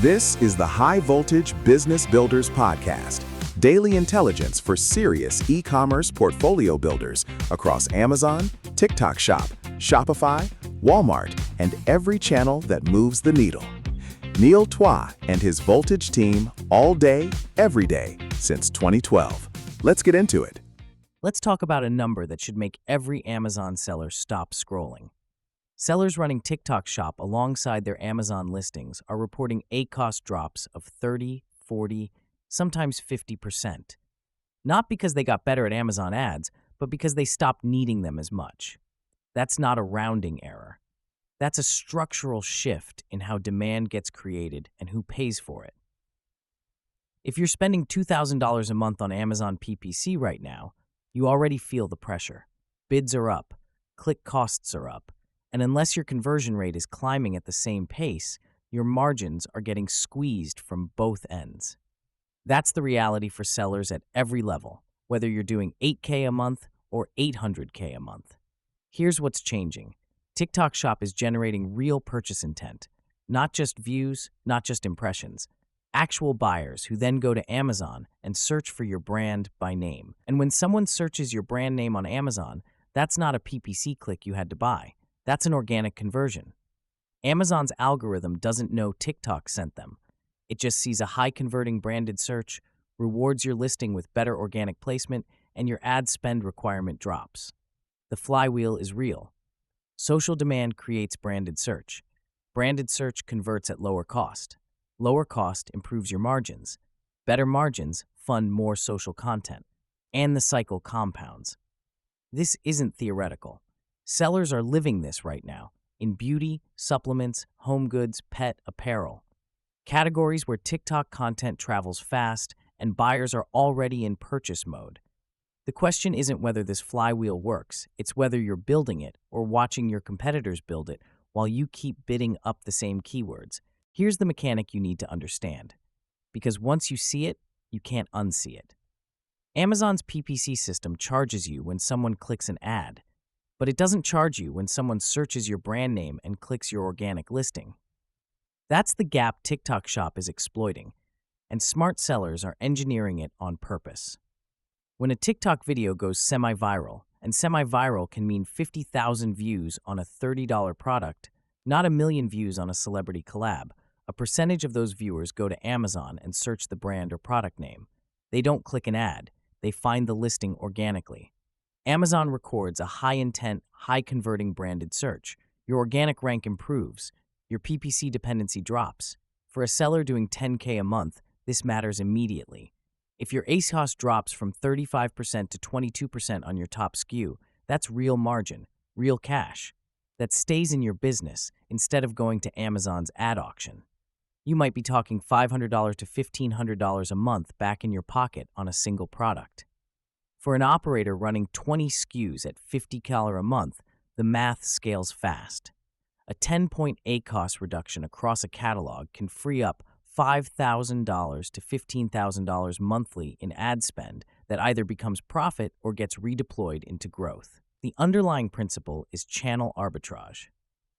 This is the High Voltage Business Builders Podcast, daily intelligence for serious e-commerce portfolio builders across Amazon, TikTok Shop, Shopify, Walmart, and every channel that moves the needle. Neil Twa and his Voltage team all day, every day since 2012. Let's get into it. Let's talk about a number that should make every Amazon seller stop scrolling. Sellers running TikTok Shop alongside their Amazon listings are reporting ACoS drops of 30, 40, sometimes 50%. Not because they got better at Amazon ads, but because they stopped needing them as much. That's not a rounding error. That's a structural shift in how demand gets created and who pays for it. If you're spending $2,000 a month on Amazon PPC right now, you already feel the pressure. Bids are up, click costs are up, and unless your conversion rate is climbing at the same pace, your margins are getting squeezed from both ends. That's the reality for sellers at every level, whether you're doing $8K a month or $800K a month. Here's what's changing. TikTok Shop is generating real purchase intent, not just views, not just impressions. Actual buyers who then go to Amazon and search for your brand by name. And when someone searches your brand name on Amazon, that's not a PPC click you had to buy. That's an organic conversion. Amazon's algorithm doesn't know TikTok sent them. It just sees a high-converting branded search, rewards your listing with better organic placement, and your ad spend requirement drops. The flywheel is real. Social demand creates branded search. Branded search converts at lower cost. Lower cost improves your margins. Better margins fund more social content. And the cycle compounds. This isn't theoretical. Sellers are living this right now in beauty, supplements, home goods, pet, apparel. Categories where TikTok content travels fast and buyers are already in purchase mode. The question isn't whether this flywheel works, it's whether you're building it or watching your competitors build it while you keep bidding up the same keywords. Here's the mechanic you need to understand. Because once you see it, you can't unsee it. Amazon's PPC system charges you when someone clicks an ad, but it doesn't charge you when someone searches your brand name and clicks your organic listing. That's the gap TikTok Shop is exploiting, and smart sellers are engineering it on purpose. When a TikTok video goes semi-viral, and semi-viral can mean 50,000 views on a $30 product, not 1 million views on a celebrity collab, a percentage of those viewers go to Amazon and search the brand or product name. They don't click an ad, they find the listing organically. Amazon records a high-intent, high-converting branded search. Your organic rank improves. Your PPC dependency drops. For a seller doing $10K a month, this matters immediately. If your ACoS drops from 35% to 22% on your top SKU, that's real margin, real cash. That stays in your business instead of going to Amazon's ad auction. You might be talking $500 to $1,500 a month back in your pocket on a single product. For an operator running 20 SKUs at $50 a month, the math scales fast. A 10-point ACoS reduction across a catalog can free up $5,000 to $15,000 monthly in ad spend that either becomes profit or gets redeployed into growth. The underlying principle is channel arbitrage.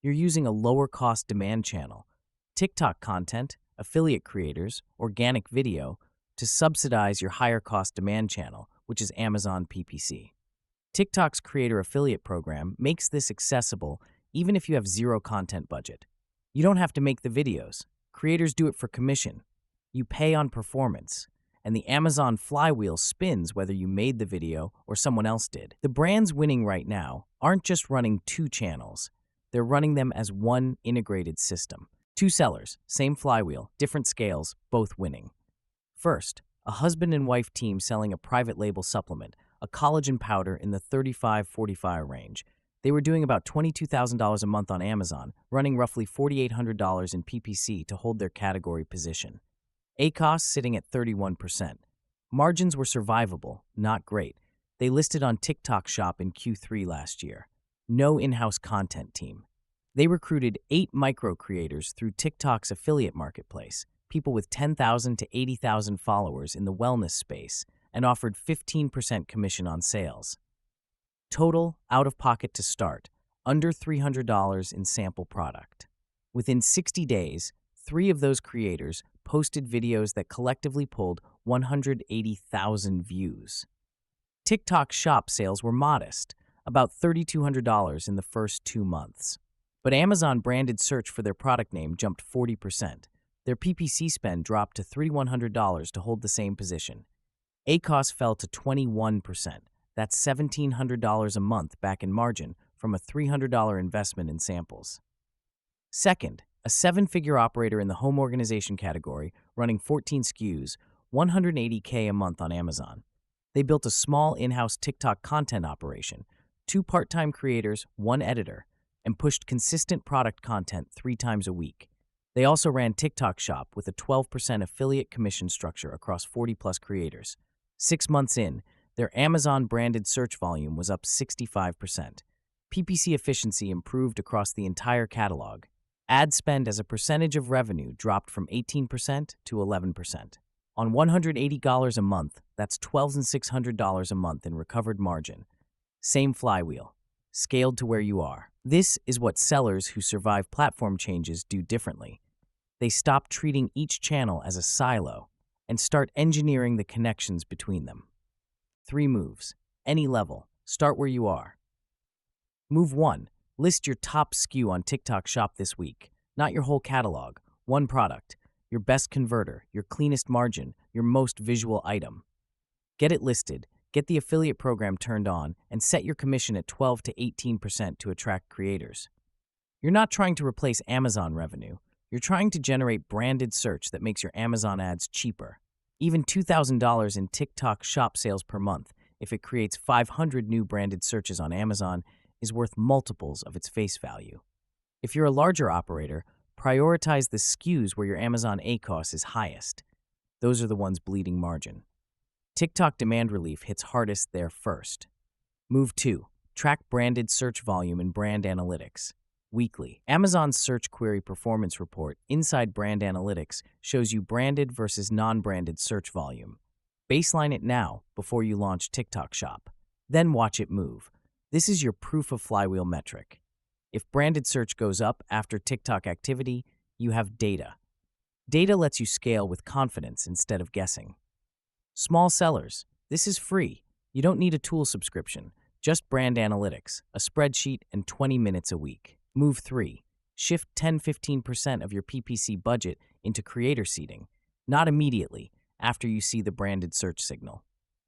You're using a lower-cost demand channel, TikTok content, affiliate creators, organic video, to subsidize your higher-cost demand channel, which is Amazon PPC. TikTok's creator affiliate program makes this accessible even if you have zero content budget. You don't have to make the videos. Creators do it for commission. You pay on performance. And the Amazon flywheel spins whether you made the video or someone else did. The brands winning right now aren't just running two channels. They're running them as one integrated system. Two sellers, same flywheel, different scales, both winning. First, a husband and wife team selling a private label supplement, a collagen powder in the $35-$45 range. They were doing about $22,000 a month on Amazon, running roughly $4,800 in PPC to hold their category position. ACoS sitting at 31%. Margins were survivable, not great. They listed on TikTok Shop in Q3 last year. No in-house content team. They recruited 8 micro creators through TikTok's affiliate marketplace, people with 10,000 to 80,000 followers in the wellness space, and offered 15% commission on sales. Total, out of pocket to start, under $300 in sample product. Within 60 days, 3 of those creators posted videos that collectively pulled 180,000 views. TikTok Shop sales were modest, about $3,200 in the first 2 months. But Amazon branded search for their product name jumped 40%. Their PPC spend dropped to $3,100 to hold the same position. ACOS fell to 21%. That's $1,700 a month back in margin from a $300 investment in samples. Second, a 7-figure operator in the home organization category, running 14 SKUs, $180K a month on Amazon. They built a small in-house TikTok content operation, 2 part-time creators, 1 editor, and pushed consistent product content 3 times a week. They also ran TikTok Shop with a 12% affiliate commission structure across 40-plus creators. 6 months in, their Amazon-branded search volume was up 65%. PPC efficiency improved across the entire catalog. Ad spend as a percentage of revenue dropped from 18% to 11%. On $180 a month, that's $12,600 a month in recovered margin. Same flywheel, scaled to where you are. This is what sellers who survive platform changes do differently. They stop treating each channel as a silo and start engineering the connections between them. 3 moves, any level, start where you are. Move 1, list your top SKU on TikTok Shop this week, not your whole catalog, 1 product, your best converter, your cleanest margin, your most visual item. Get it listed, get the affiliate program turned on, and set your commission at 12 to 18% to attract creators. You're not trying to replace Amazon revenue. You're trying to generate branded search that makes your Amazon ads cheaper. Even $2,000 in TikTok Shop sales per month, if it creates 500 new branded searches on Amazon, is worth multiples of its face value. If you're a larger operator, prioritize the SKUs where your Amazon ACOS is highest. Those are the ones bleeding margin. TikTok demand relief hits hardest there first. Move 2, track branded search volume in brand analytics. Weekly, Amazon's search query performance report inside brand analytics shows you branded versus non-branded search volume. Baseline it now before you launch TikTok Shop. Then watch it move. This is your proof of flywheel metric. If branded search goes up after TikTok activity, you have data. Data lets you scale with confidence instead of guessing. Small sellers, this is free. You don't need a tool subscription, just brand analytics, a spreadsheet, and 20 minutes a week. Move 3, shift 10-15% of your PPC budget into creator seeding, not immediately, after you see the branded search signal.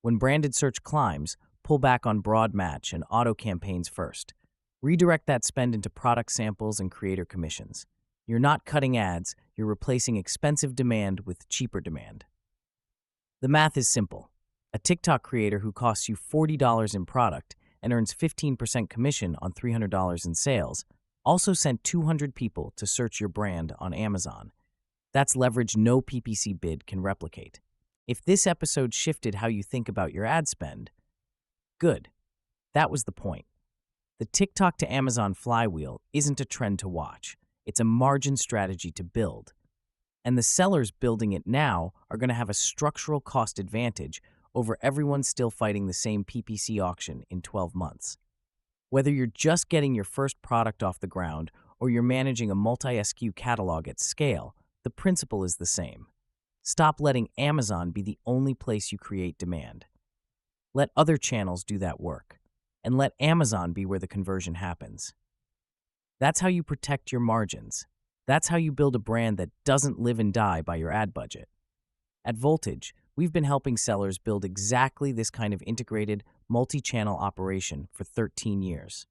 When branded search climbs, pull back on broad match and auto campaigns first. Redirect that spend into product samples and creator commissions. You're not cutting ads, you're replacing expensive demand with cheaper demand. The math is simple. A TikTok creator who costs you $40 in product and earns 15% commission on $300 in sales also sent 200 people to search your brand on Amazon. That's leverage no PPC bid can replicate. If this episode shifted how you think about your ad spend, good. That was the point. The TikTok to Amazon flywheel isn't a trend to watch. It's a margin strategy to build. And the sellers building it now are going to have a structural cost advantage over everyone still fighting the same PPC auction in 12 months. Whether you're just getting your first product off the ground or you're managing a multi-SKU catalog at scale, the principle is the same. Stop letting Amazon be the only place you create demand. Let other channels do that work, and let Amazon be where the conversion happens. That's how you protect your margins. That's how you build a brand that doesn't live and die by your ad budget. At Voltage, we've been helping sellers build exactly this kind of integrated, multi-channel operation for 13 years.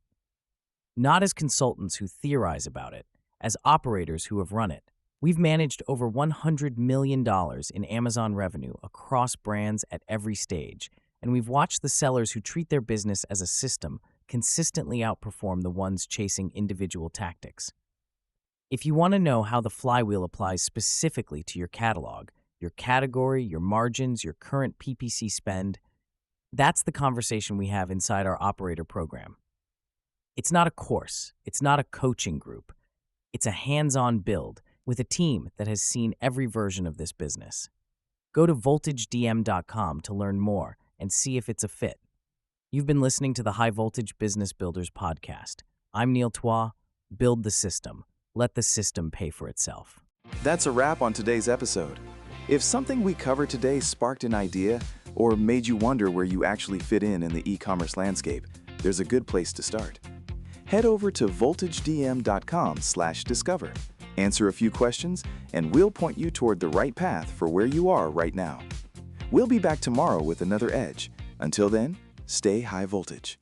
Not as consultants who theorize about it, as operators who have run it. We've managed over $100 million in Amazon revenue across brands at every stage, and we've watched the sellers who treat their business as a system consistently outperform the ones chasing individual tactics. If you want to know how the flywheel applies specifically to your catalog, your category, your margins, your current PPC spend, that's the conversation we have inside our operator program. It's not a course, it's not a coaching group. It's a hands-on build with a team that has seen every version of this business. Go to voltagedm.com to learn more and see if it's a fit. You've been listening to the High Voltage Business Builders podcast. I'm Neil Twa. Build the system. Let the system pay for itself. That's a wrap on today's episode. If something we covered today sparked an idea or made you wonder where you actually fit in the e-commerce landscape, there's a good place to start. Head over to voltagedm.com/discover. Answer a few questions, and we'll point you toward the right path for where you are right now. We'll be back tomorrow with another edge. Until then, stay high voltage.